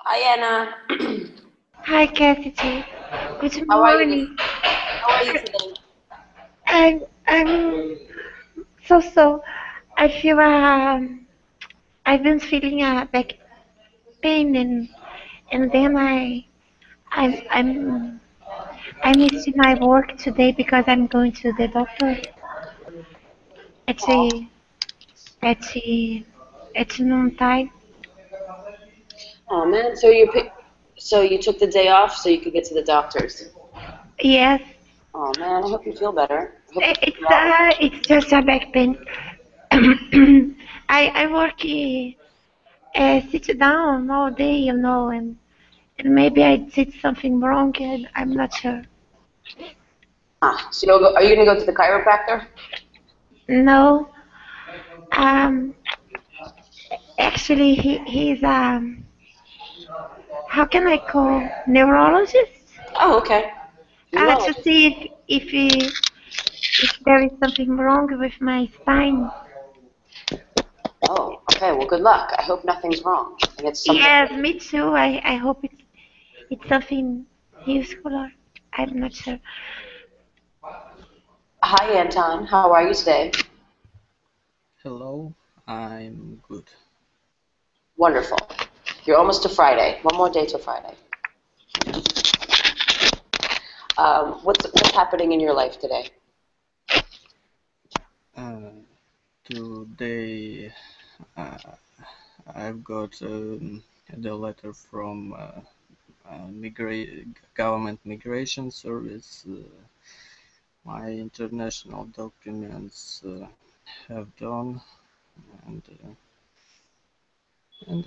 Hi, Anna. Hi, Cassidy. Good How are you this? morning. How are you I, today? I'm so. I feel I've been feeling a back pain and then I'm I'm I missed my work today because I'm going to the doctor at Oh, at at noon time. oh man. So you took the day off so you could get to the doctor's. Yes, Oh man, I hope you feel better. I hope you feel well. it's just a back pain. I work sit down all day, and maybe I did something wrong, and I'm not sure. Are you gonna go to the chiropractor? No, um, actually, he's how can I call neurologist? Oh, okay. To Neurologist. see if there is something wrong with my spine. Oh, okay. Well, good luck. I hope nothing's wrong, and it's something. Yes, me too. I hope it's something muscular. I'm not sure. Hi, Anton. How are you today? Hello, I'm good. Wonderful. You're almost to Friday. One more day till Friday. What's happening in your life today? Uh, Today uh, I've got the letter from government migration service. My international documents have done, and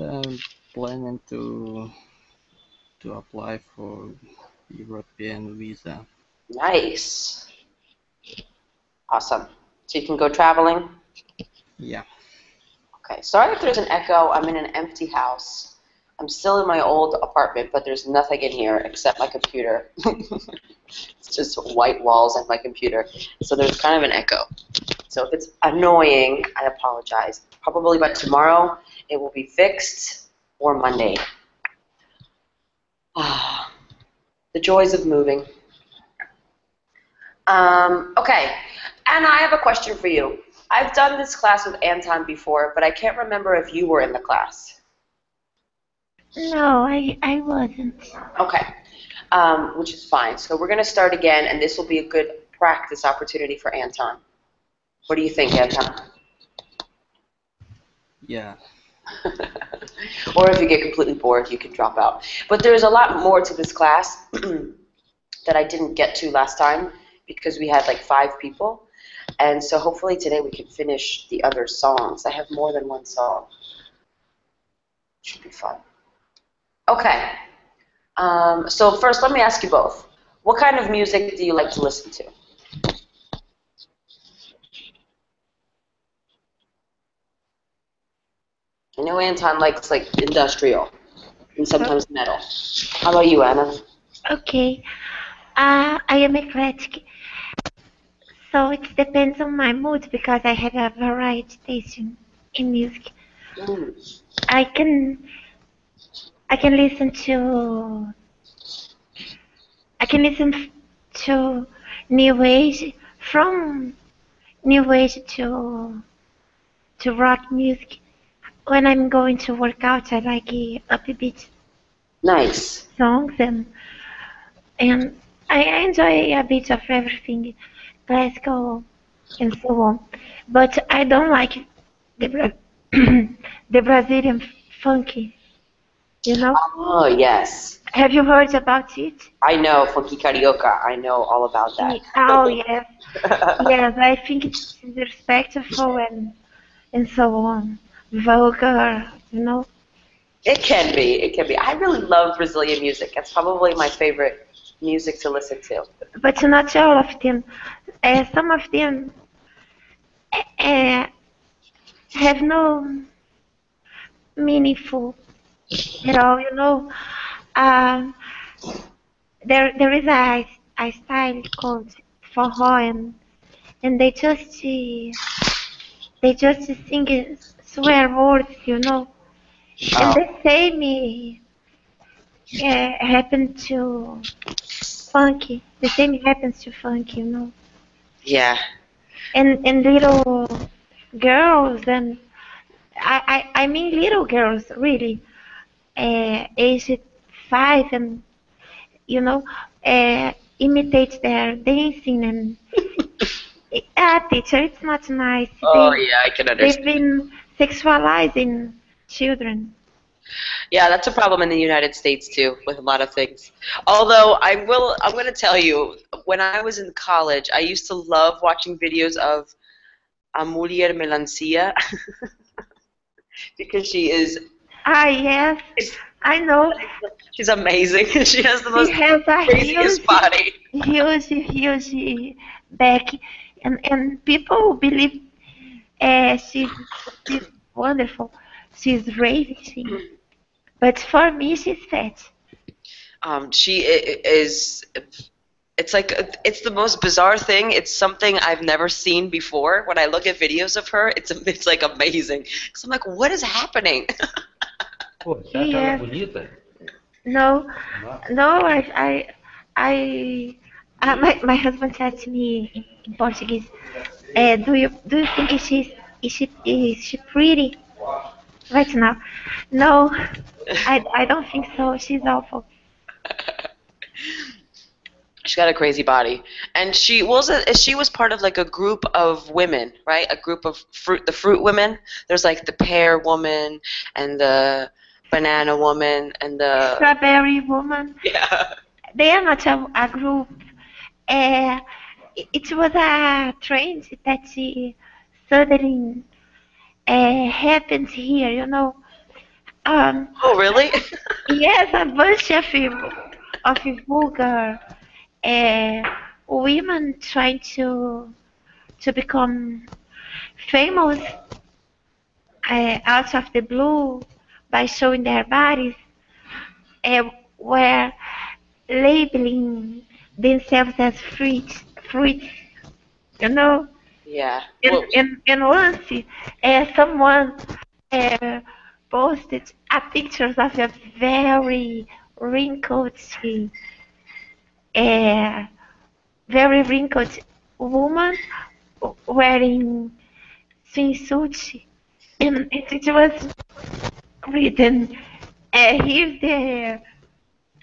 I'm planning to apply for European visa. Nice. Awesome. So you can go traveling. Yeah. Okay, sorry if there's an echo. I'm in an empty house. I'm still in my old apartment, but there's nothing in here except my computer. It's just white walls and my computer. So there's kind of an echo. So if it's annoying, I apologize. Probably by tomorrow it will be fixed or Monday. Ah, the joys of moving. Okay, Anna, I have a question for you. I've done this class with Anton before, but I can't remember if you were in the class. No, I wasn't. Okay, which is fine. So we're going to start again, and this will be a good practice opportunity for Anton. What do you think, Anton? Yeah. Or if you get completely bored, you can drop out. But there's a lot more to this class that I didn't get to last time because we had like 5 people. And so hopefully today we can finish the other songs. I have more than one song. Should be fun. Okay. So first, let me ask you both. What kind of music do you like to listen to? I know Anton likes like industrial and O- sometimes metal. How about you, Anna? Okay. I am eclectic, so it depends on my mood because I have a variety taste in music. Mm. I can I can listen to I can listen to new age from new age to rock music. When I'm going to work out, I like upbeat Nice. songs and I enjoy a bit of everything, classical and so on. But I don't like the the Brazilian funky. You know? Oh, yes. Have you heard about it? I know Funky Carioca. I know all about that. Oh yes, yes. I think it's disrespectful and so on, vulgar. You know. It can be. It can be. I really love Brazilian music. It's probably my favorite music to listen to. But not all of them. Some of them uh, have no meaningful at all. You know. Um, there is a style called forró and they just sing swear words, you know, and Oh, they say me. happen to funky. The same happens to funky, you know. Yeah. And little girls and I mean little girls really, aged 5 and you know, imitate their dancing and teacher, it's not nice. Oh yeah, I can They've understand. been sexualizing children. Yeah, that's a problem in the United States too, with a lot of things. Although I'm going to tell you, when I was in college, I used to love watching videos of a Mujer Melancia because Ah, yes, I know. she's amazing. She has the She most has a craziest body. huge back, and people believe she's wonderful. She's ravishing, but for me, she's fat. Is it's like it's the most bizarre thing. It's something I've never seen before. When I look at videos of her, it's like amazing. Because I'm like, what is happening? Pô, você acha ela Yes. bonita? No, Nossa. no, I my husband said to me in Portuguese, do you think is she pretty right now? No, I don't think so. She's awful. She's got a crazy body, and she was part of like a group of women, right? A group of the fruit women. There's like the pear woman and the banana woman and the Strawberry woman. yeah. They are not a group. Uh, it was a trend that suddenly happens here. You know. Um, Oh really? yes, a bunch of vulgar uh, women trying to become famous out of the blue by showing their bodies, were labeling themselves as fruits, you know. Yeah. And Well, and, and once someone uh, posted a pictures of a very wrinkled, uh, very wrinkled woman wearing swimsuit, and it was written, "Here's the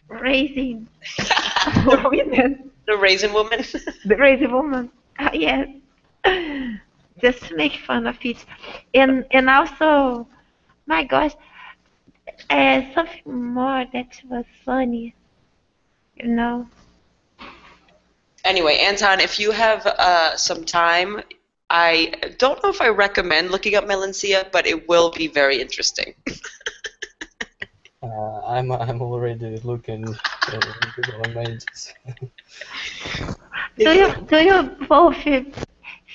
raising the, women, the raisin woman. the raising woman." Yes, just to make fun of it, and also, my gosh, something more that was funny, you know. Anyway, Anton, if you have some time, I don't know if I recommend looking up Melancia, but it will be very interesting. I'm already looking Google Images. Do you both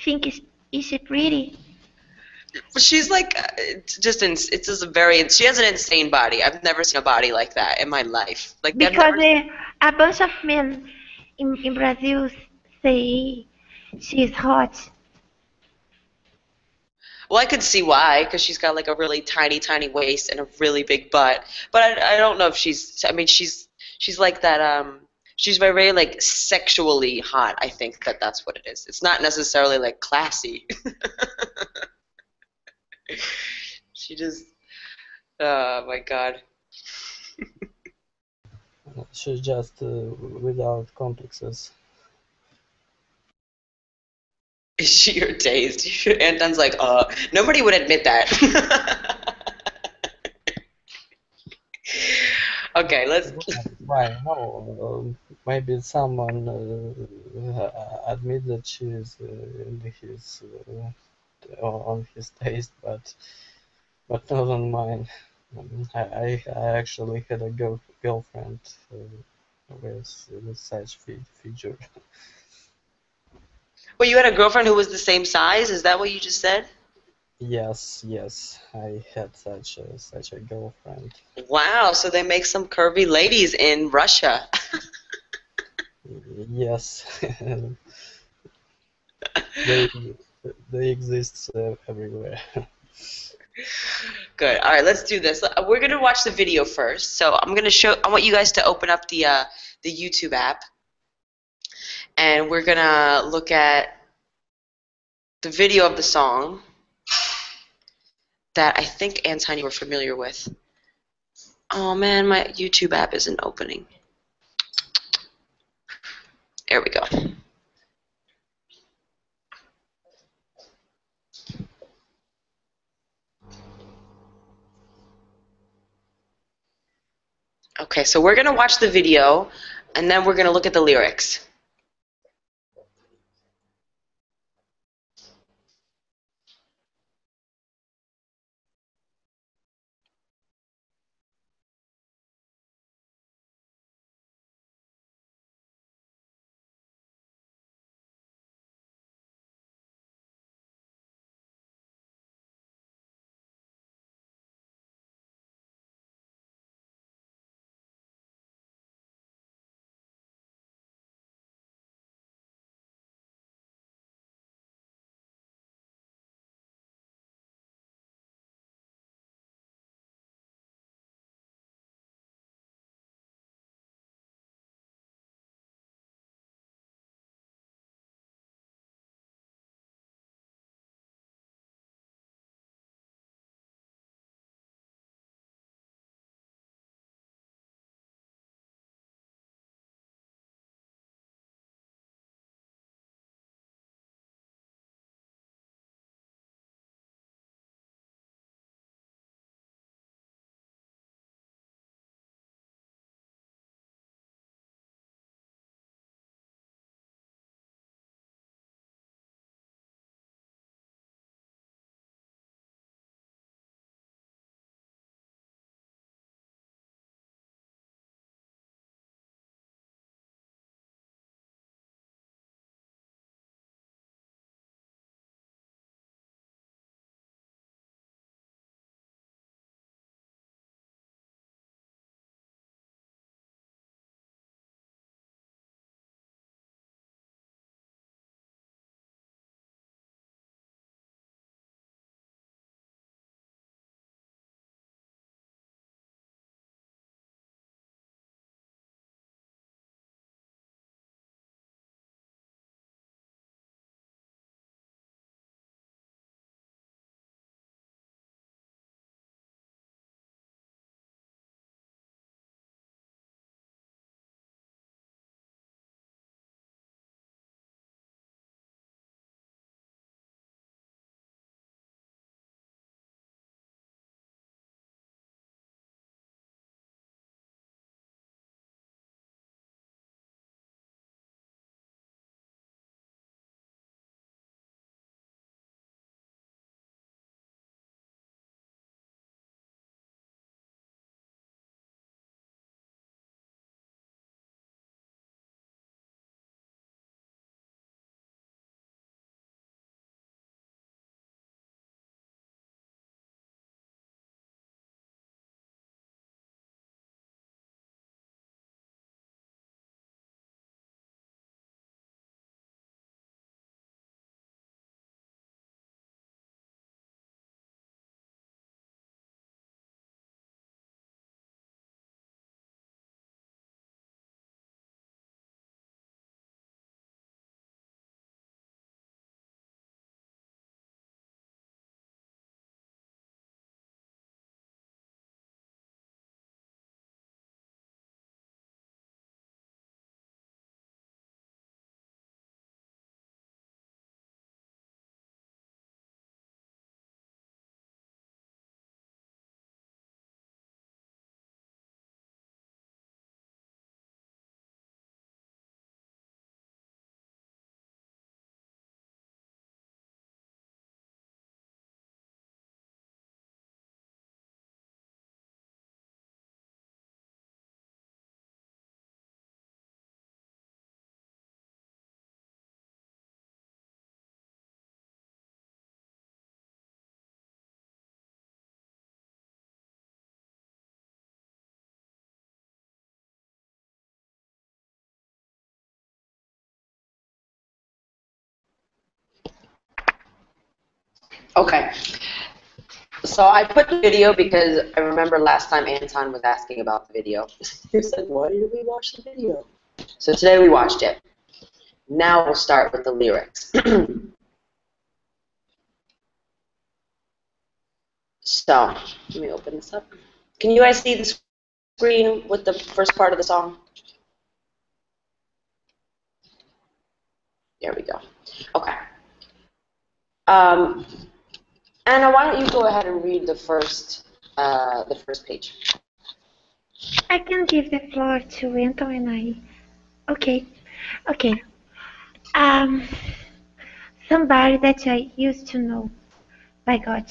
think is she pretty? But she's like it's just a very she has an insane body. I've never seen a body like that in my life. Like I've Because never. a bunch of men in Brazil say she's hot. Well, I could see why, because she's got like a really tiny, tiny waist and a really big butt. But I don't know if she's. I mean, she's like that. She's very, very like sexually hot. I think that's what it is. It's not necessarily like classy. She just. Oh my God. She's just without complexes. Is she your taste? Anton's like, nobody would admit that. Okay, let's. Why? No, maybe someone admit that she's in his on his taste, but not on mine. I actually had a girlfriend with such figure. Well, you had a girlfriend who was the same size? Is that what you just said? Yes, I had such a girlfriend. Wow, so they make some curvy ladies in Russia. Yes, they they exist everywhere. Good. All right, let's do this. We're gonna watch the video first. So I'm gonna show. I want you guys to open up the YouTube app, and we're gonna look at the video of the song that I think Anton, you were familiar with. Oh man, my YouTube app isn't opening. There we go. Okay, so we're gonna watch the video, and then we're gonna look at the lyrics. Okay. So I put the video because I remember last time Anton was asking about the video. He was like, why did we watch the video? So today we watched it. Now we'll start with the lyrics. So, let me open this up. Can you guys see the screen with the first part of the song? There we go. Okay. Anna, why don't you go ahead and read the first page? I can give the floor to Anton and I. Okay. Okay. Um, Somebody that I used to know by God.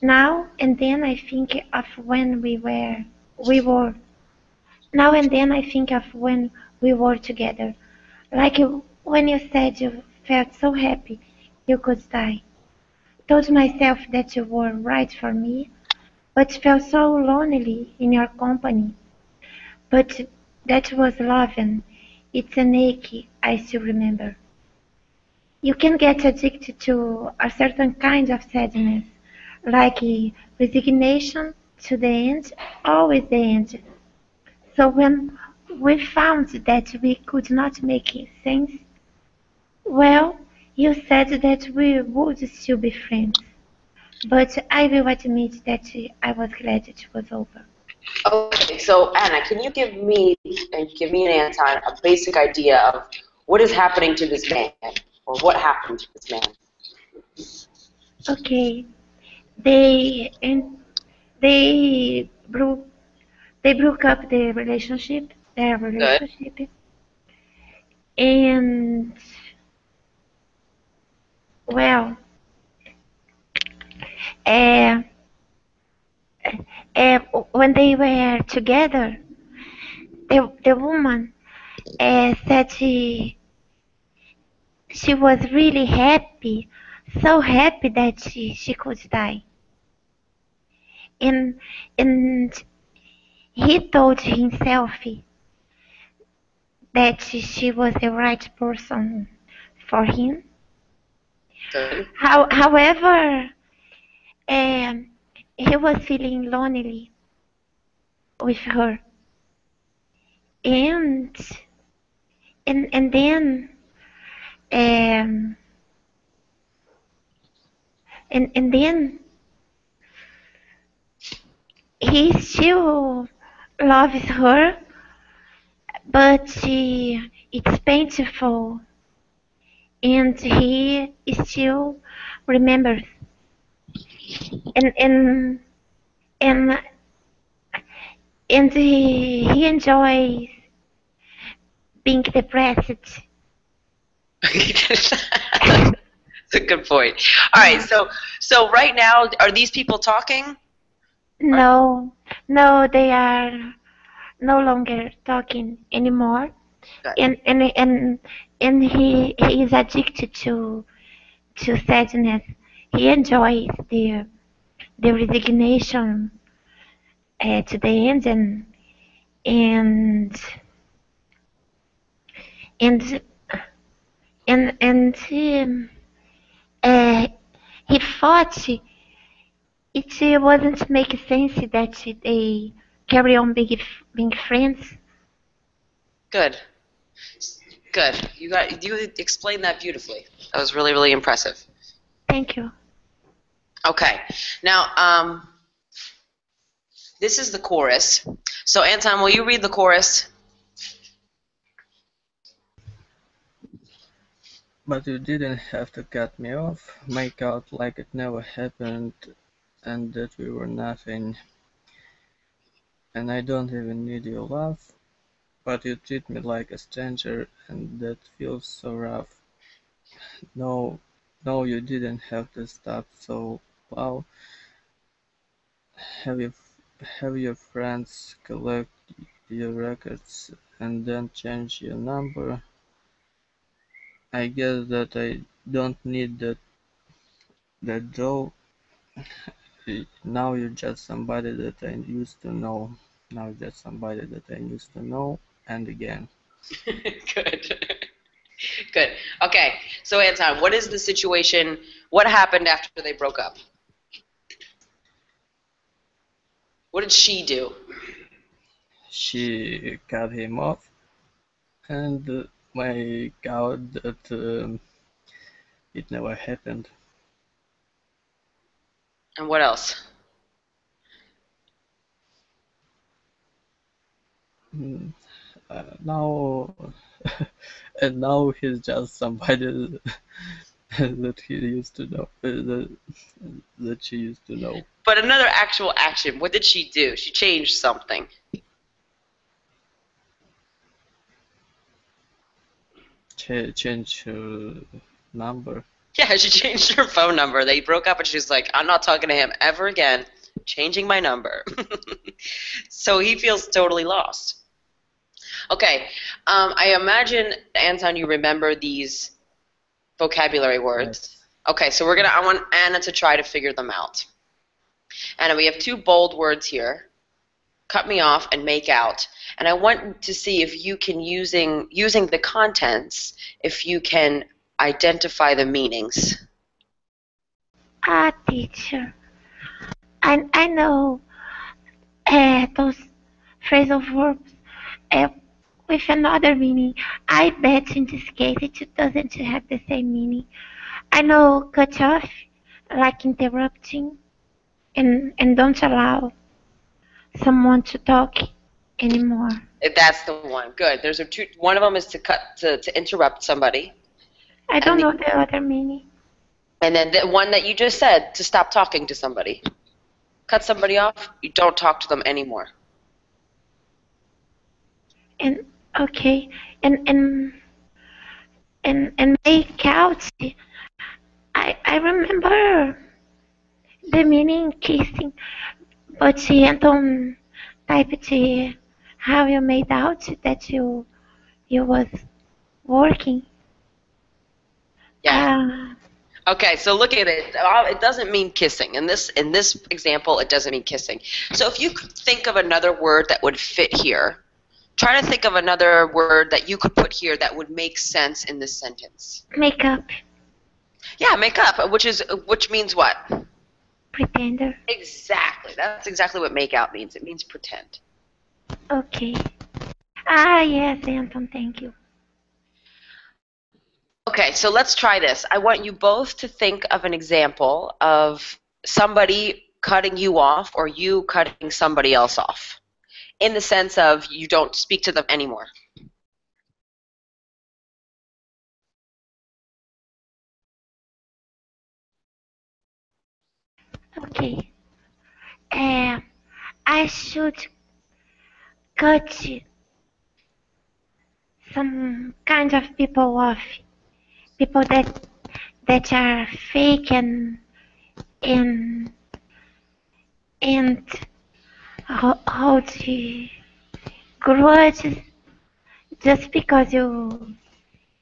Now and then I think of when we were. Now and then I think of when we were together. Like when you said you felt so happy you could die. Told myself that you were right for me, but felt so lonely in your company. But that was love and it's an ache I still remember. You can get addicted to a certain kind of sadness, like resignation to the end, always the end. So when we found that we could not make sense, well, you said that we would still be friends. But I will admit that I was glad it was over. Okay, so Anna, can you give me and Anton a basic idea of what is happening to this man, or what happened to this man? Okay, they and they broke up their Good. relationship, and well, uh, uh, when they were together, the woman said she was really happy, so happy that she could die. And and he told himself that she was the right person for him. Good. However, um, he was feeling lonely with her, and and then um, and then he still loves her, but it's painful, and he still remembers, and and and and he enjoys being depressed. That's a good point. All right, so right now, are these people talking? No, no, they are no longer talking anymore, Good. and he is addicted to sadness. He enjoys the resignation to the end, and and and uh, he thought it wasn't make sense that they carry on being friends. Good. Good. You explained that beautifully. That was really, really impressive. Thank you. Okay. Now, this is the chorus. So, Anton, will you read the chorus? But you didn't have to cut me off, make out like it never happened and that we were nothing. And I don't even need your love, but you treat me like a stranger and that feels so rough. No, no, you didn't have to stop so wow. Have you have your friends collect your records and then change your number? I guess that I don't need that though. Now you're just somebody that I used to know. Now you're just somebody that I used to know and again. Good. Good. Okay. So, Anton, what is the situation? What happened after they broke up? What did she do? She cut him off, and my God, that it never happened. And what else? Mm, now, and now he's just somebody that he used to know, that she used to know. But another actual action. What did she do? She changed something. Change her number. Yeah, she changed her phone number. They broke up and she's like, I'm not talking to him ever again. Changing my number. So he feels totally lost. Okay, I imagine, Anton, you remember these vocabulary words. Yes. Okay, so I want Anna to try to figure them out. Anna, we have two bold words here. Cut me off and make out. And I want to see if you can, using the contents, if you can identify the meanings. Teacher, I know those phrasal verbs uh, with another meaning. I bet in this case it doesn't have the same meaning. I know cut off, like interrupting, and don't allow someone to talk anymore. That's the one. Good. There's a two. One of them is to interrupt somebody, I and don't know the other meaning. then the one that you just said, to stop talking to somebody. Cut somebody off. You don't talk to them anymore. And okay, and make out. I remember the meaning kissing, but she Anton typed how you made out that you was working. Yeah. Ah, Okay, so look at it. It doesn't mean kissing. In this example, it doesn't mean kissing. So if you could think of another word that would fit here, try to think of another word that you could put here that would make sense in this sentence. makeup, Yeah, make up, which means what? pretender. Exactly. That's exactly what make out means. It means pretend. Okay. Ah, yes, Anton, thank you. Okay, so let's try this. I want you both to think of an example of somebody cutting you off or you cutting somebody else off, in the sense of you don't speak to them anymore. Okay. I should cut some kind of people off. People that are fake and and hold grudges just because you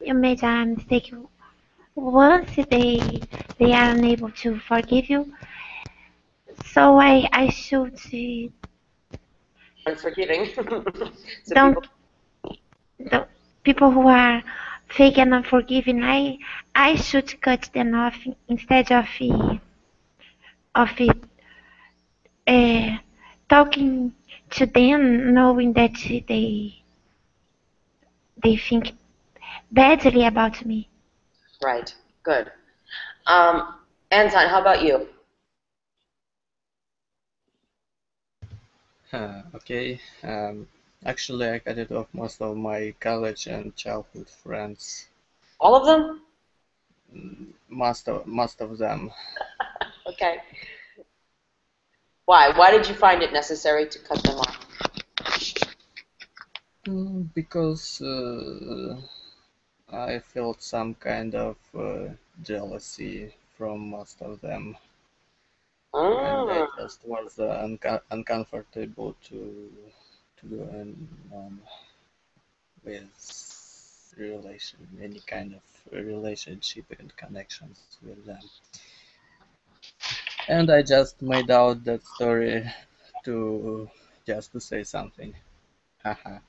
made a mistake once they are unable to forgive you. So I should Unforgiving. So don't people, the people who are fake and unforgiving. I should cut them off instead of uh, talking to them, knowing that they think badly about me. right. Good. Anton, how about you? Okay. Actually, I cut it off most of my college and childhood friends. All of them? Most of them. Okay. Why? Why did you find it necessary to cut them off? Because I felt some kind of jealousy from most of them, and I Ah, just was uncomfortable to go on with any kind of relationship and connections with them. And I just made out that story to just to say something. Haha.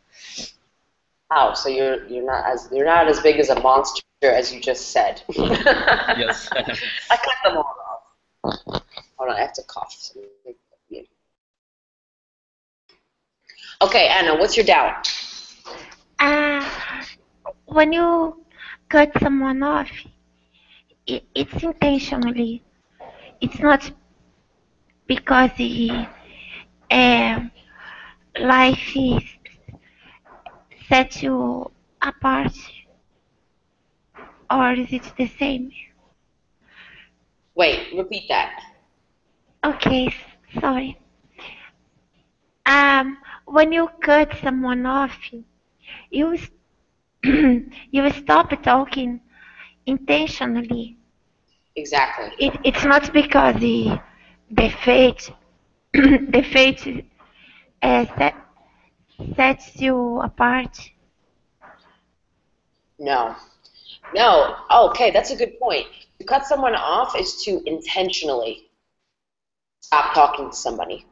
wow. So you're not as big as a monster as you just said. Yes. I cut them all off. Hold on, I have to cough. Okay, Anna, what's your doubt? Uh, when you cut someone off, it's intentionally. It's not because um, life is set you apart, or is it the same? Wait, repeat that. Okay, sorry. When you cut someone off, you you stop talking intentionally. Exactly. It's not because the fate the fate set, sets you apart. No. No. Oh, okay, that's a good point. To cut someone off is to intentionally stop talking to somebody.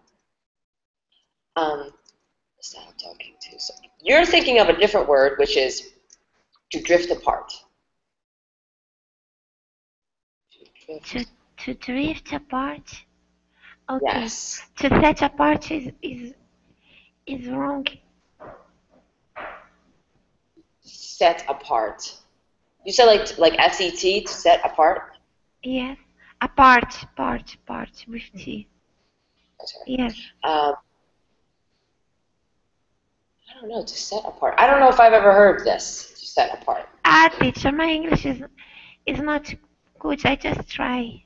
Stop talking to somebody. You're thinking of a different word, which is to drift apart. To To drift. to drift apart. Okay. Yes. To set apart is wrong. Set apart. You said like SET, to set apart? Yes. Apart, part with T. That's Yes. right. I don't know, to set apart. I don't know if I've ever heard this, to set apart. Ah, teacher, my English is not good. I just try.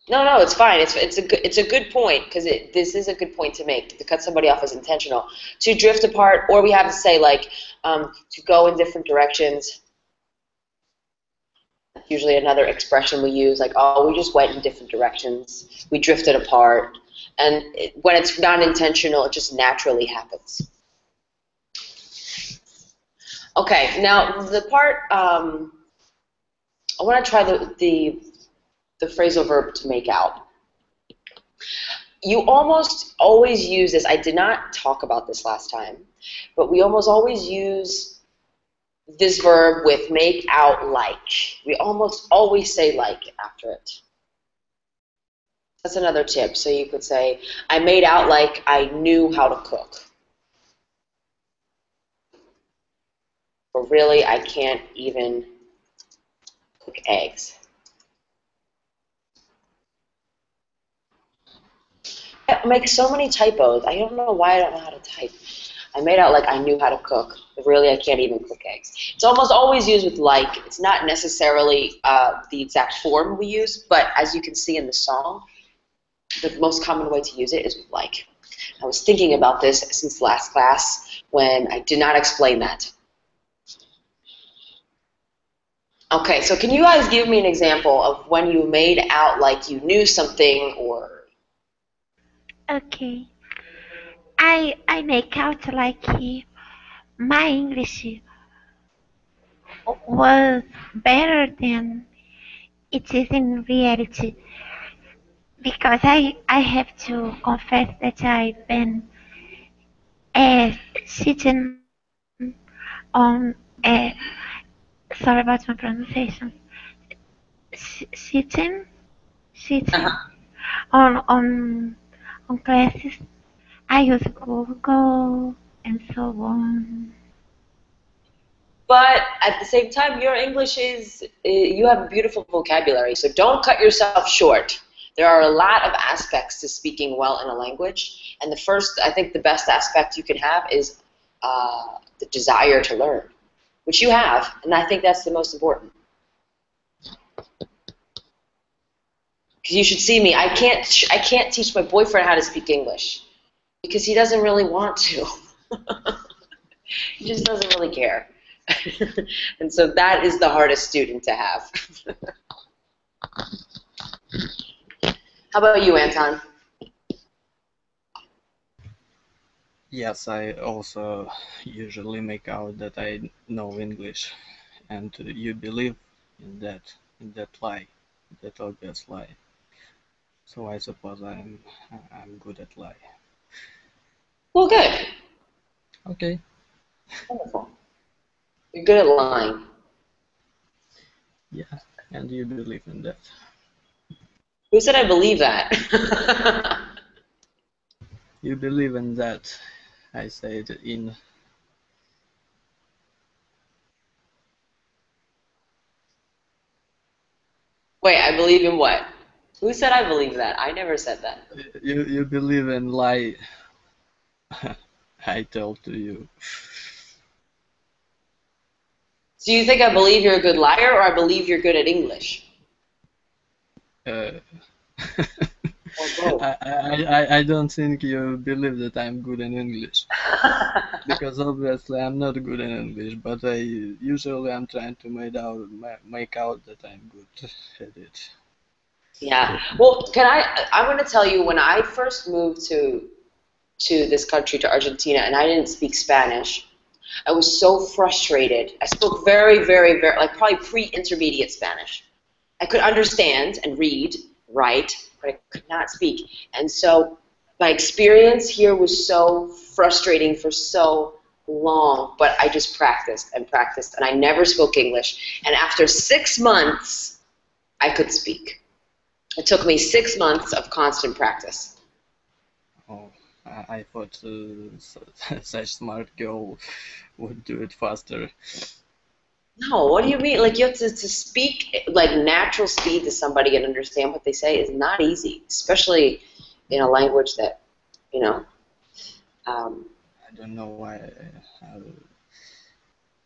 No, no, it's fine. It's a good point because this is a good point to make. To cut somebody off is intentional. To drift apart, or we have to say like to go in different directions. Usually another expression we use, like, oh, we just went in different directions. We drifted apart. And when it's not intentional, it just naturally happens. Okay, now the part, I want to try the phrasal verb to make out. You almost always use this. I did not talk about this last time, but we almost always use this verb with make out like. We almost always say like after it. That's another tip. So you could say, I made out like I knew how to cook. Or really, I can't even cook eggs. I make so many typos. I don't know why I don't know how to type. I made out like I knew how to cook, but really I can't even cook eggs. It's almost always used with like. It's not necessarily the exact form we use, but as you can see in the song, the most common way to use it is with like. I was thinking about this since last class when I did not explain that. Okay, so can you guys give me an example of when you made out like you knew something or... Okay. I make out like my English was better than it is in reality because I have to confess that I've been sitting on sorry about my pronunciation sitting on classes. I use Google and so on. But at the same time, your English is, you have a beautiful vocabulary, so don't cut yourself short. There are a lot of aspects to speaking well in a language, and the first, I think the best aspect you can have is the desire to learn, which you have, and I think that's the most important. Because you should see me. I can't teach my boyfriend how to speak English because he doesn't really want to. He just doesn't really care. And so that is the hardest student to have. How about you, Anton? Yes, I also usually make out that I know English, and you believe in that lie, that obvious lie. So I suppose I'm good at lie. Well, good. Okay. Wonderful. You're good at lying. Yeah, and you believe in that. Who said I believe that? You believe in that? I said in. Wait, I believe in what? Who said I believe that? I never said that. You believe in lie I told to you. So you think I believe you're a good liar, or I believe you're good at English? Uh, Or both? I don't think you believe that I'm good in English. Because obviously I'm not good in English, but I usually I'm trying to make out that I'm good at it. Yeah. Well, I'm going to tell you, when I first moved to this country, to Argentina, and I didn't speak Spanish, I was so frustrated. I spoke very, very, very, like probably pre-intermediate Spanish. I could understand and read, write, but I could not speak. And so my experience here was so frustrating for so long, but I just practiced and practiced, and I never spoke English. And after 6 months, I could speak. It took me 6 months of constant practice. Oh, I thought such smart girl would do it faster. No, what do you mean? Like, you have to speak like natural speed to somebody and understand what they say is not easy, especially in a language that, you know. Um, I don't know why.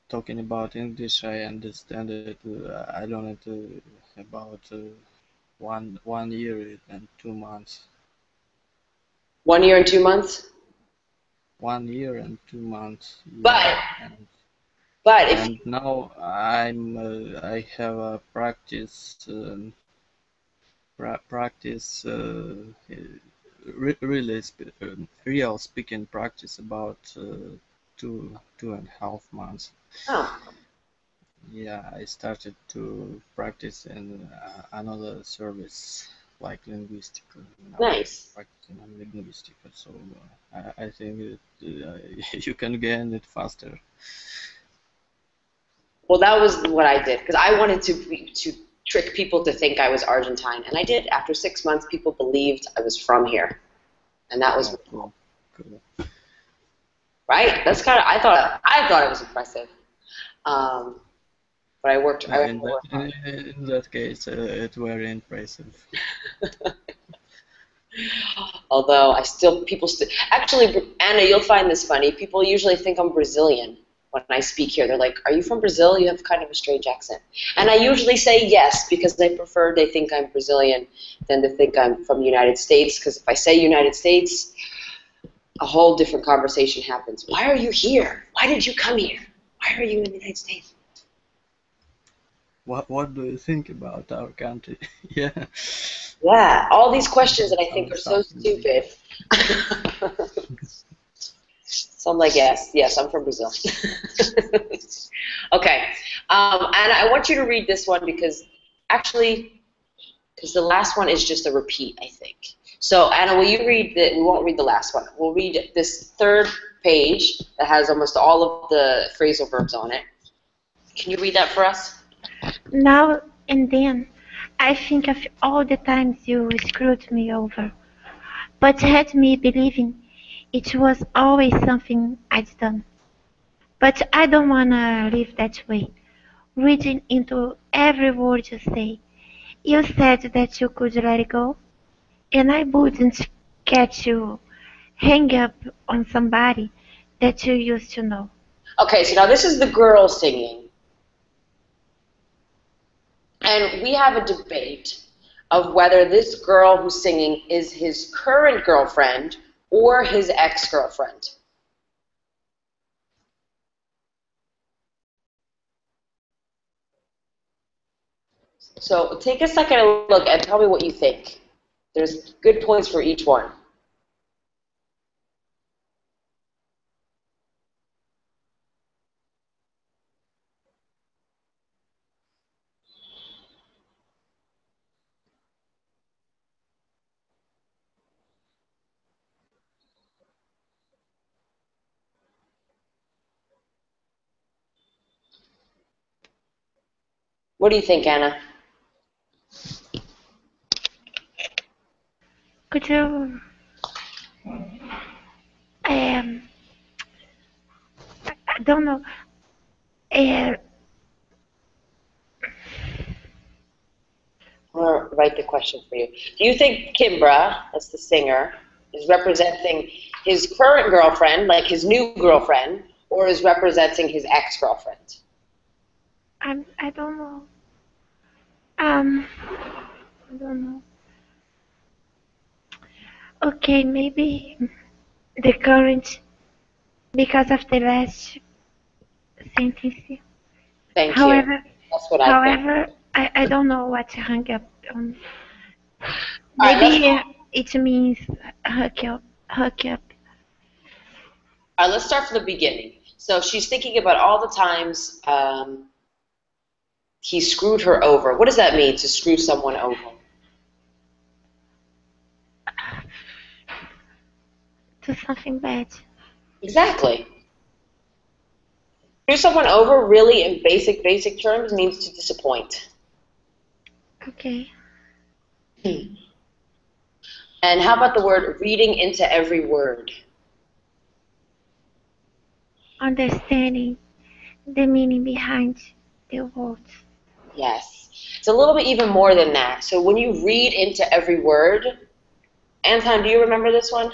Talking about English, I understand it. I learned it about 1 year and 2 months. 1 year and 2 months. 1 year and 2 months, But yeah. but if And now I have a practice really real speaking practice about 2.5 months. oh, Yeah, I started to practice in another service like linguistic. Now I'm nice. practicing on linguistic, so I think you can gain it faster. Well, that was what I did because I wanted to trick people to think I was Argentine, and I did. After 6 months, people believed I was from here, and that was Oh, cool, cool. right. That's kind of I thought it was impressive. Um, but I worked. I In that worked hard. in that case, it's very impressive. Although people still actually, Anna, you'll find this funny. People usually think I'm Brazilian when I speak here. They're like, "Are you from Brazil? You have kind of a strange accent." And I usually say yes because they think I'm Brazilian than to think I'm from the United States. Because if I say United States, a whole different conversation happens. Why are you here? Why did you come here? Why are you in the United States? What do you think about our country? Yeah, Yeah, all these questions that I think are so something like stupid. So I'm like, yes, yes, I'm from Brazil. Okay, and I want you to read this one because the last one is just a repeat, I think. So Anna, will you read the? We won't read the last one. We'll read this third page that has almost all of the phrasal verbs on it. Can you read that for us? Now and then, I think of all the times you screwed me over, but had me believing it was always something I'd done. But I don't wanna live that way, reading into every word you say. You said that you could let it go, and I wouldn't get you hang up on somebody that you used to know. Okay, so now this is the girl singing, and we have a debate of whether this girl who's singing is his current girlfriend or his ex-girlfriend. So take a second and look and tell me what you think. There's good points for each one. What do you think, Anna? Could you I don't know. Uh, I'm going to write the question for you. Do you think Kimbra, that's the singer, is representing his current girlfriend, like his new girlfriend, or is representing his ex-girlfriend? I don't know. Um, I don't know. Okay, maybe the current because of the last sentence. Thank you. However, That's what I think. however, I don't know what to hang up on. All right, Maybe it means hook up. all right, let's start from the beginning. So she's thinking about all the times he screwed her over. What does that mean, to screw someone over? Do something bad. Exactly. Screw someone over, really, in basic terms, means to disappoint. Okay. And how about the word reading into every word? Understanding the meaning behind the words. Yes. It's a little bit even more than that. So when you read into every word, Anton, do you remember this one?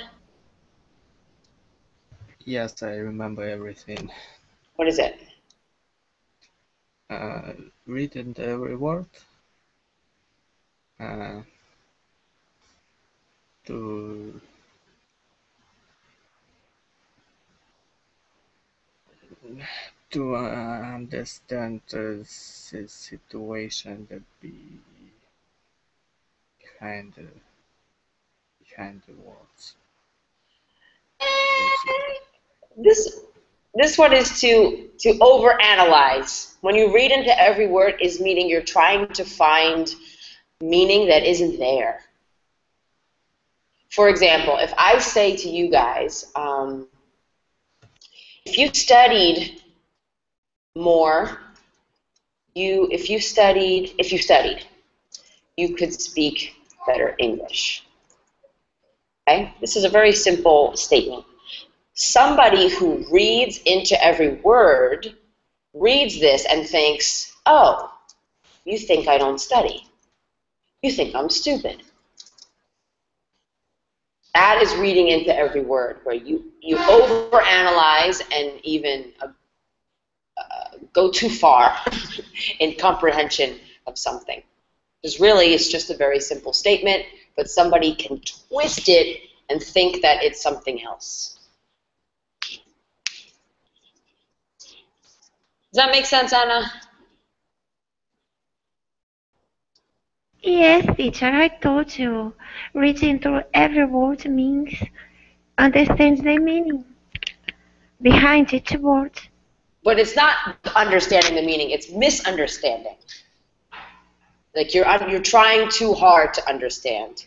Yes, I remember everything. What is it? Uh, Read into every word. Uh, to understand the situation that be behind the words. Basically. This this one is to overanalyze. When you read into every word is meaning you're trying to find meaning that isn't there. For example, if I say to you guys, if you studied more, if you studied, you could speak better English. Okay? This is a very simple statement. Somebody who reads into every word reads this and thinks, oh, you think I don't study. You think I'm stupid. That is reading into every word, where you overanalyze and even go too far in comprehension of something. Because really, it's just a very simple statement, but somebody can twist it and think that it's something else. Does that make sense, Anna? Yes, teacher, I told you. Reading through every word means understand the meaning behind each word. But it's not understanding the meaning, it's misunderstanding. Like you're trying too hard to understand.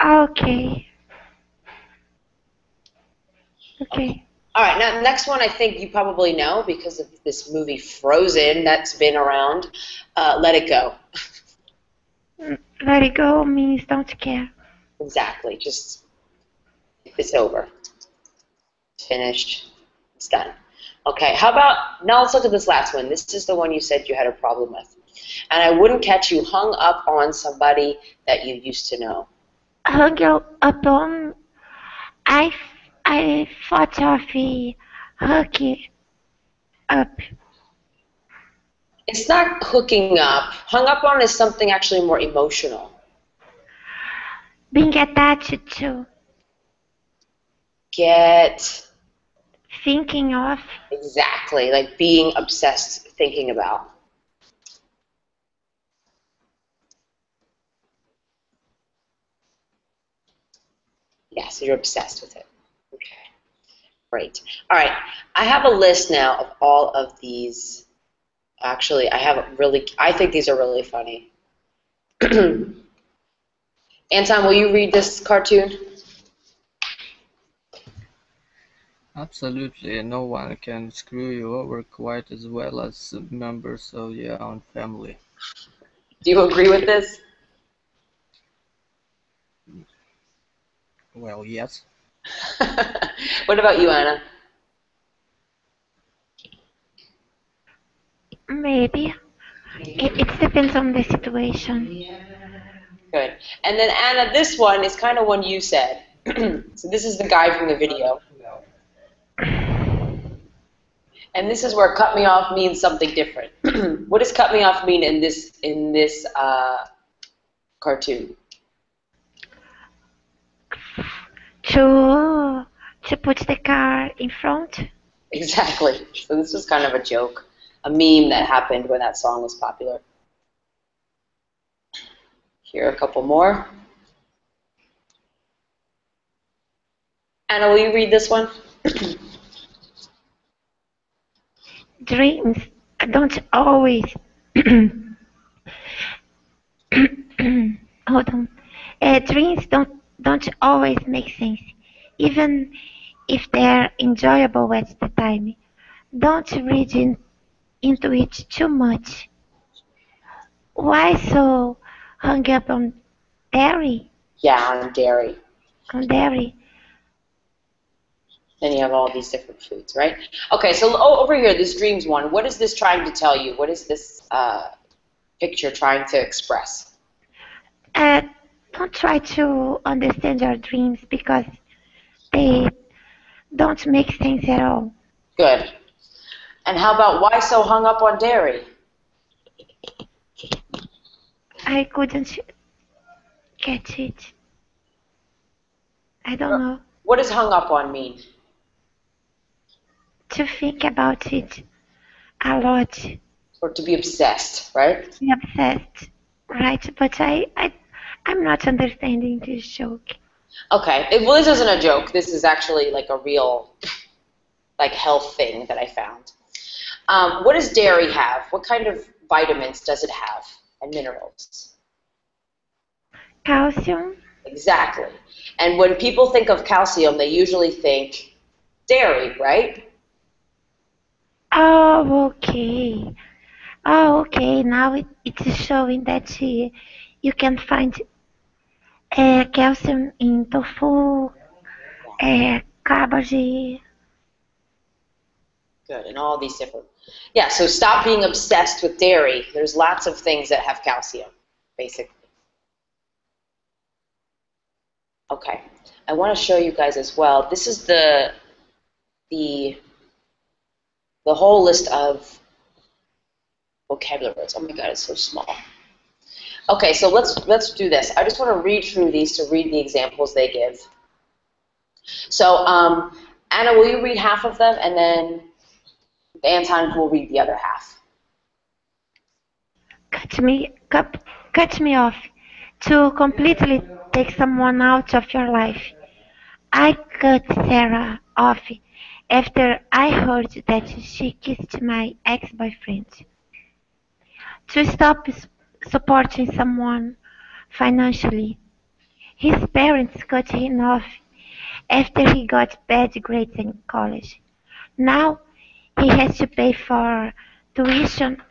Okay. Okay. Okay. All right, now next one I think you probably know because of this movie Frozen that's been around. Let it go. Let it go means don't care. Exactly. Just, it's over. It's finished. It's done. Okay, how about, now let's look at this last one. This is the one you said you had a problem with. And I wouldn't catch you hung up on somebody that you used to know. Hung up on. I, I thought of a hooky up. It's not hooking up. Hung up on is something actually more emotional. Being attached to. Get, Thinking of. exactly, like being obsessed, thinking about. Yes, you're obsessed with it. Okay, great. All right, I have a list now of all of these. Actually, I think these are really funny. Anton, will you read this cartoon? Absolutely, no one can screw you over quite as well as members of your own family. Do you agree with this? Well, yes. What about you, Anna? Maybe. It depends on the situation. Good. And then Anna, this one is kind of one you said. So this is the guy from the video. And this is where cut me off means something different. What does cut me off mean in this cartoon? To put the car in front. Exactly. So this was kind of a joke, a meme that happened when that song was popular. Here are a couple more. Anna, will you read this one? Dreams don't always hold on. Dreams don't always make sense, even if they're enjoyable at the time. Don't read into it too much. Why so hung up on dairy? Yeah, on dairy. On dairy. Then you have all these different foods, right? Okay, so over here, this dreams one, what is this trying to tell you? What is this picture trying to express? Don't try to understand your dreams because they don't make sense at all. Good. And how about why so hung up on dairy? I couldn't get it. I don't know. What does hung up on mean? To think about it a lot. Or to be obsessed, right? Be obsessed, right? But I'm not understanding this joke. Okay. Well, this isn't a joke. This is actually like a real, like, health thing that I found. What does dairy have? What kind of vitamins does it have and minerals? Calcium. Exactly. And when people think of calcium, they usually think dairy, right? Oh, okay. Oh, okay. Now it's showing that you can find calcium in tofu, cabbage. Good, and all these different. Yeah, so stop being obsessed with dairy. There's lots of things that have calcium, basically. Okay, I want to show you guys as well. This is the whole list of vocabulary words. Oh my God, it's so small. Okay, so let's do this. I just want to read through these to read the examples they give. So, Anna, will you read half of them, and then Anton will read the other half. Cut me off. To completely take someone out of your life. I cut Sarah off after I heard that she kissed my ex-boyfriend. To stop supporting someone financially. His parents cut him off after he got bad grades in college. Now he has to pay for tuition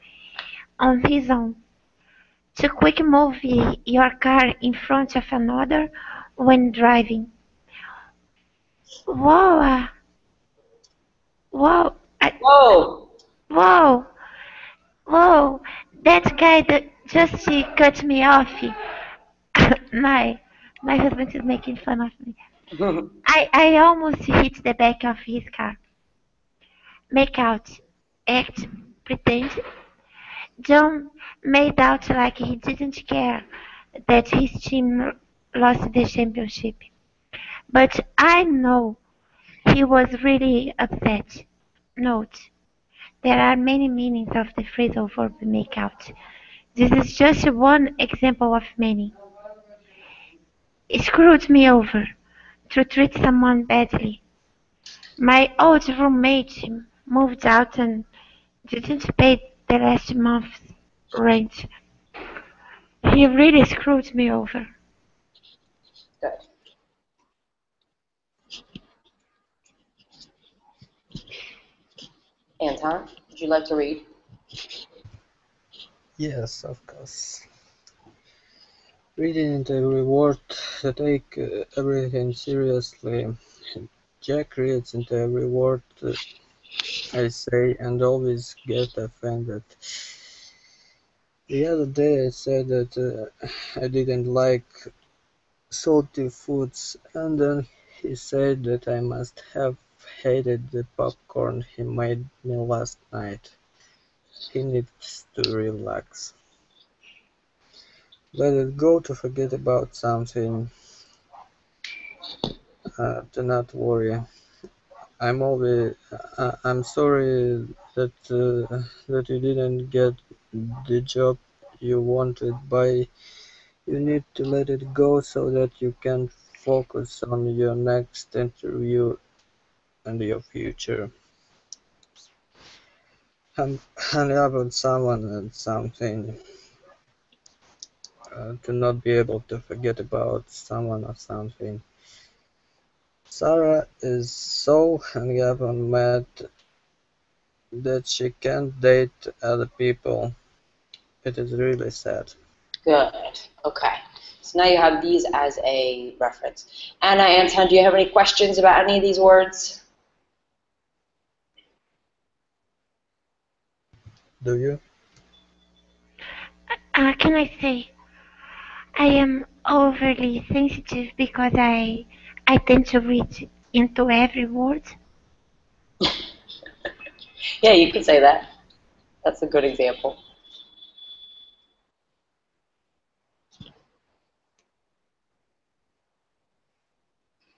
on his own. To quick move your car in front of another when driving. Whoa, whoa, Whoa! whoa, whoa, that guy that just cut me off. My husband is making fun of me. I almost hit the back of his car. Make out, act, pretend. John made out like he didn't care that his team lost the championship. But I know he was really upset. Note, there are many meanings of the phrasal verb make out. This is just one example of many. It screwed me over to treat someone badly. My old roommate moved out and didn't pay the last month's rent. He really screwed me over. Good. Anton, would you like to read? Yes, of course. Reading into every word, take everything seriously. Jack reads into every word I say and always get offended. The other day I said that I didn't like salty foods, and then he said that I must have hated the popcorn he made me last night. He needs to relax. Let it go to forget about something, to not worry. I'm sorry that you didn't get the job you wanted, but you need to let it go so that you can focus on your next interview and your future. Hang up on someone and something, to not be able to forget about someone or something. Sarah is so hung up on Matt that she can't date other people. It is really sad. Good. Okay. So now you have these as a reference. Anna, Anton, do you have any questions about any of these words? Do you? Can I say I am overly sensitive because I tend to read into every word. Yeah, you could say that. That's a good example.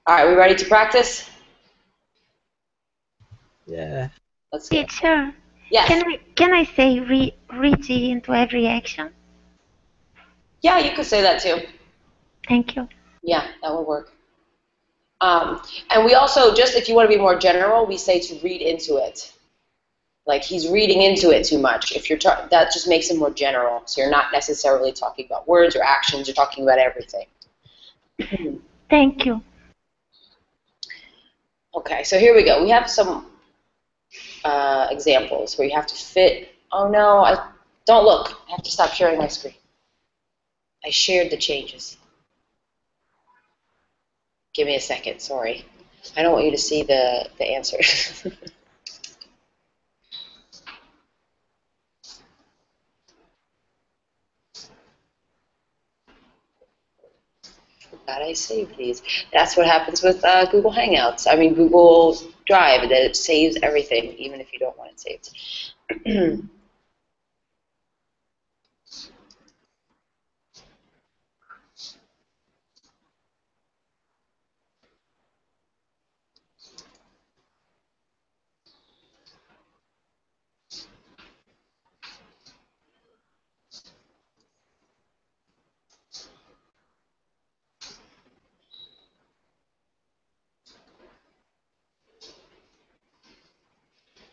All right, we ready to practice? Yeah. Let's go. Teacher, Yes. can I say read into every action? Yeah, you could say that too. Thank you. Yeah, that would work. And we also, just if you want to be more general, we say to read into it. Like he's reading into it too much. If you're that just makes it more general. So you're not necessarily talking about words or actions. You're talking about everything. Thank you. Okay, so here we go. We have some examples where you have to fit. Oh no, I don't look. I have to stop sharing my screen. I shared the changes. Give me a second. Sorry, I don't want you to see the answers. Forgot I saved these. That's what happens with Google Hangouts. I mean Google Drive. That it saves everything, even if you don't want it saved.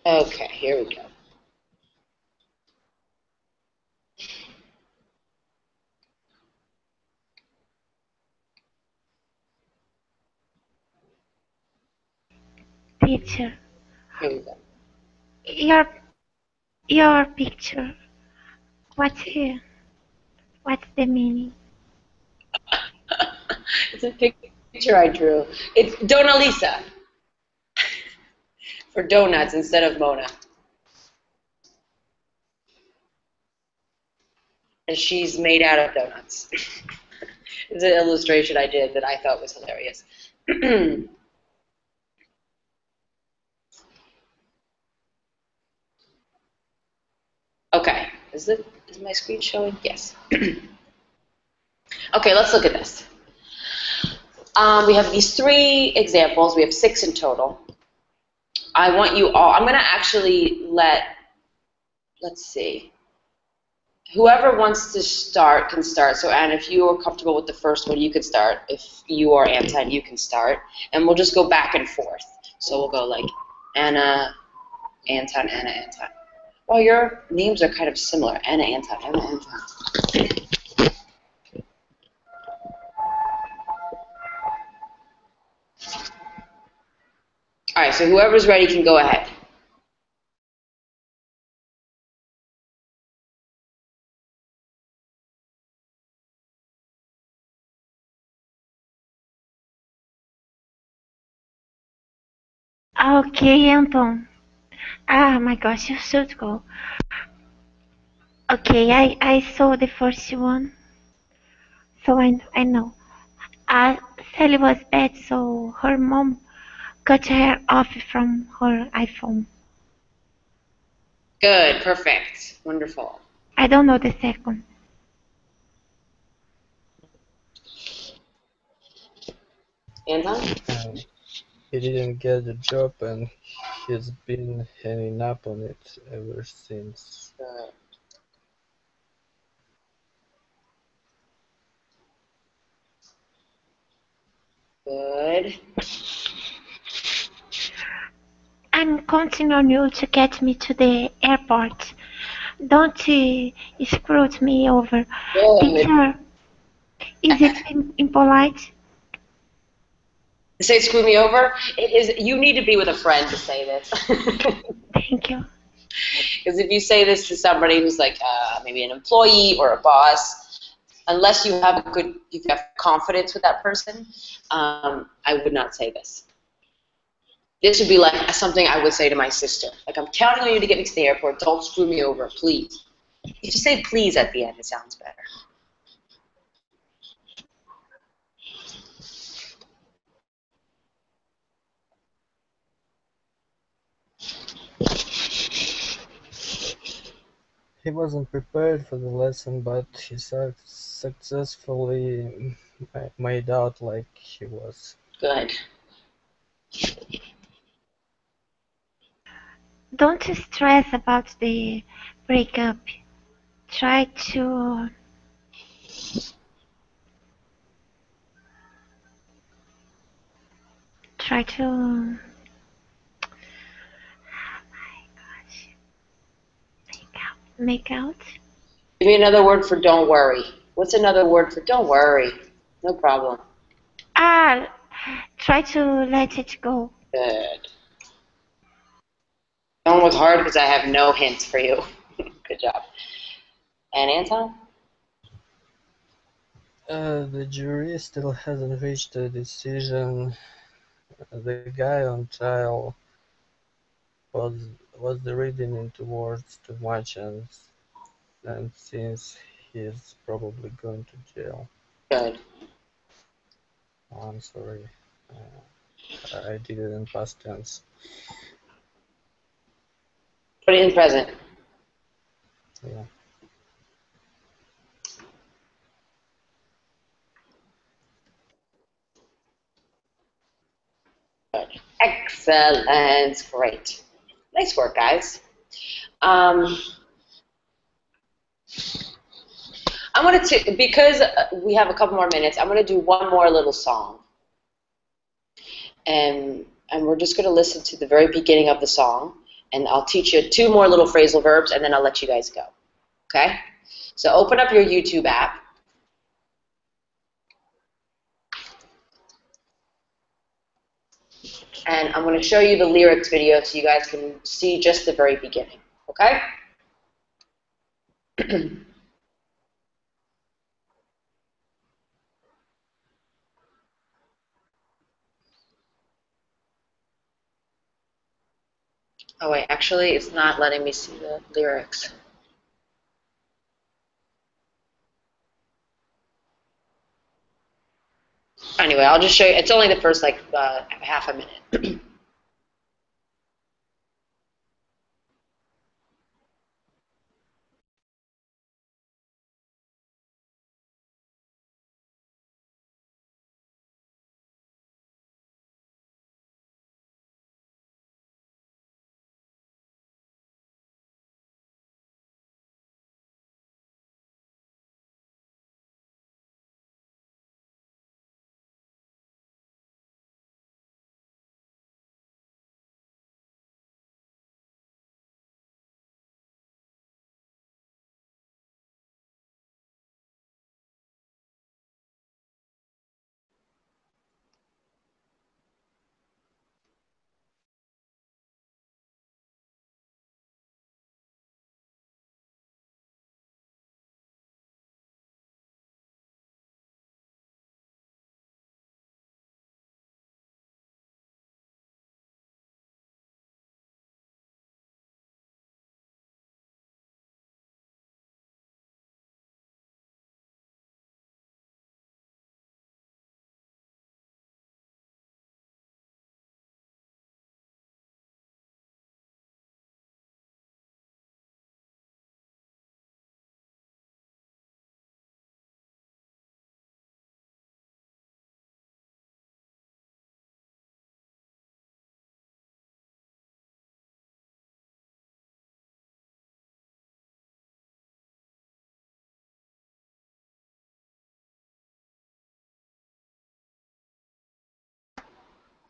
Okay, here we go. Teacher, Here we go. your your picture. What's here? What's the meaning? It's a picture I drew. It's Dona Lisa for donuts instead of Mona. And she's made out of donuts. It's an illustration I did that I thought was hilarious. Okay, is my screen showing? Yes. Okay, let's look at this. We have these 3 examples. We have 6 in total. I want you all, I'm going to actually let's see. Whoever wants to start can start. So, Anne, if you are comfortable with the first one, you can start. If you are Anton, you can start. And we'll just go back and forth. So we'll go like Anna, Anton, Anna, Anton. Well, your names are kind of similar. Anna, Anton, Anna, Anton. All right, so whoever's ready can go ahead. Okay, Anton. Ah, my gosh, you should go. Okay, I saw the first one, so I know. Sally was bad, so her mom cut her off from her iPhone. Good, perfect, wonderful. I don't know the second. Anton? And he didn't get the job, and he's been hanging up on it ever since. Good. Good. I'm counting on you to get me to the airport. Don't screw me over. Good. Teacher, is it impolite? Say screw me over. It is. You need to be with a friend to say this. Thank you. Because if you say this to somebody who's like maybe an employee or a boss, unless you have you have confidence with that person, I would not say this. This would be like something I would say to my sister. Like, I'm counting on you to get me to the airport. Don't screw me over, please. If you say please at the end, it sounds better. He wasn't prepared for the lesson, but he successfully made out like he was. Good. Don't stress about the breakup. Try to try to make out. Give me another word for don't worry. What's another word for don't worry? No problem. Ah, try to let it go. Good. Don't look hard because I have no hints for you. Good job. And Anton? The jury still hasn't reached a decision. The guy on trial was was reading into words too much, and since he's probably going to jail. Good. Oh, I'm sorry. I did it in past tense. Put it in present. Yeah. Good. Excellent. Great. Nice work, guys. Um, I wanted to, because we have a couple more minutes, I'm going to do one more little song. And we're just going to listen to the very beginning of the song. And I'll teach you two more little phrasal verbs, and then I'll let you guys go. Okay? So open up your YouTube app. And I'm going to show you the lyrics video so you guys can see just the very beginning. Okay? Oh, wait. Actually, it's not letting me see the lyrics. Anyway, I'll just show you. It's only the first, like, half a minute.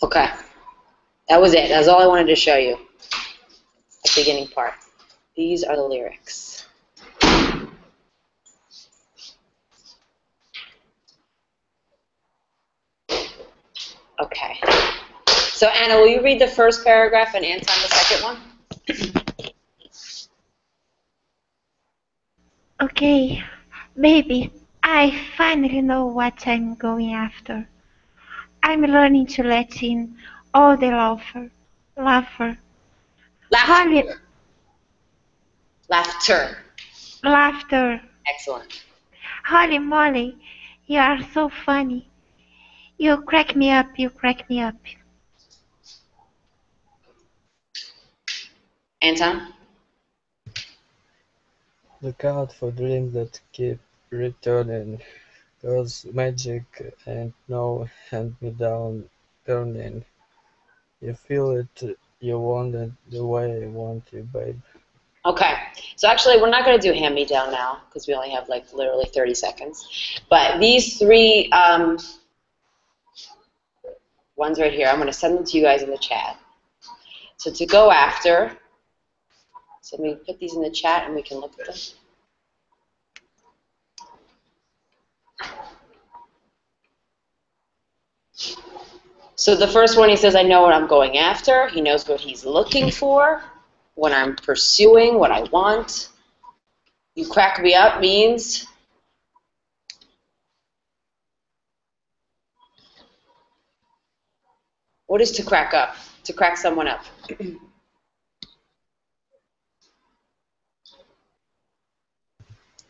Okay. That was it. That's all I wanted to show you. The beginning part. These are the lyrics. Okay. So Anna, will you read the first paragraph and Anton the second one? Okay, baby, I finally know what I'm going after. I'm learning to let in all the laughter, holy Laughter. Laughter. laughter. Excellent. Holy moly, you are so funny. You crack me up, you crack me up. Anton? Look out for dreams that keep returning, 'cause magic ain't no hand-me-down earning. You feel it, you want it the way I want you, babe. Okay. So actually, we're not going to do hand-me-down now because we only have like literally 30 seconds. But these three ones right here, I'm going to send them to you guys in the chat. So to go after, so let me put these in the chat and we can look at them. So the first one, he says, I know what I'm going after. He knows what he's looking for, what I'm pursuing, what I want. You crack me up means what is to crack up? To crack someone up.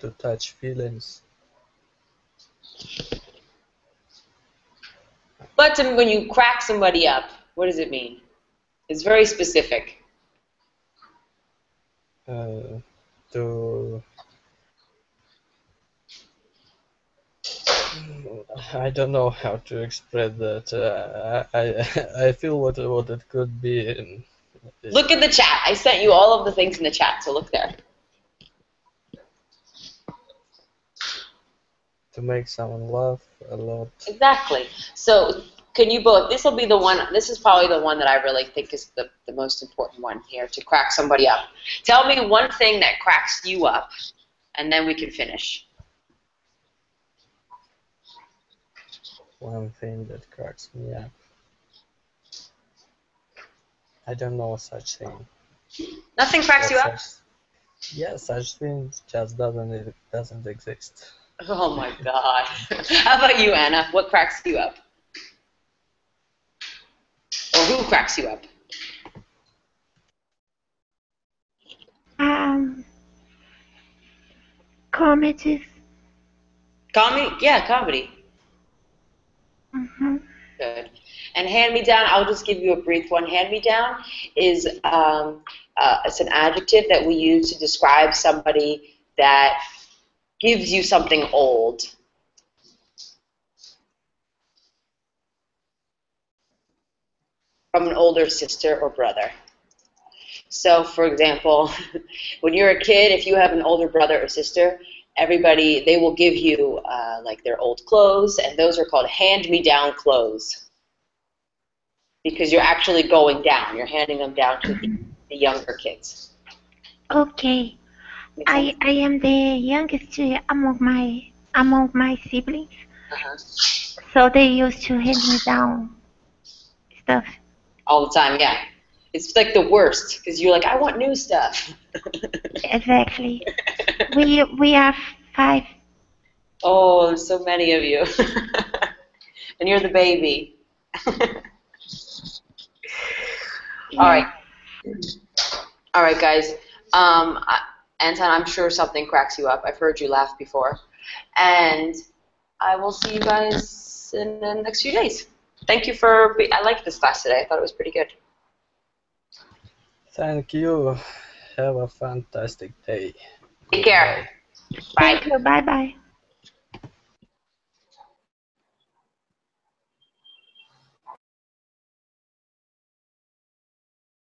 To touch feelings. But when you crack somebody up, what does it mean? It's very specific. To I don't know how to express that. I feel what it could be. Look at the chat. I sent you all of the things in the chat, so look there. To make someone laugh a lot. Exactly. So can you both, this will be the one, this is probably the one that I really think is the most important one here, to crack somebody up. Tell me one thing that cracks you up, and then we can finish. One thing that cracks me up. I don't know such thing. Nothing cracks you up? Yeah, such thing just doesn't exist. Oh my God. How about you, Anna? What cracks you up? Or who cracks you up? Comedies. Comedy? Yeah, comedy. Mm-hmm. Good. And hand-me-down, I'll just give you a brief one. Hand-me-down is it's an adjective that we use to describe somebody that gives you something old. From an older sister or brother. So, for example, when you're a kid, if you have an older brother or sister, everybody, they will give you like their old clothes, and those are called hand-me-down clothes. Because you're actually going down. You're handing them down to the younger kids. Okay. I am the youngest among my siblings. Uh-huh. So they used to hand me down stuff. All the time, yeah. It's like the worst, because you're like, I want new stuff. Exactly. We are 5. Oh, there's so many of you. And you're the baby. All right. All right, guys. Anton, I'm sure something cracks you up. I've heard you laugh before. And I will see you guys in the next few days. Thank you I liked this class today. I thought it was pretty good. Thank you. Have a fantastic day. Take care. Bye. Thank you. Bye bye.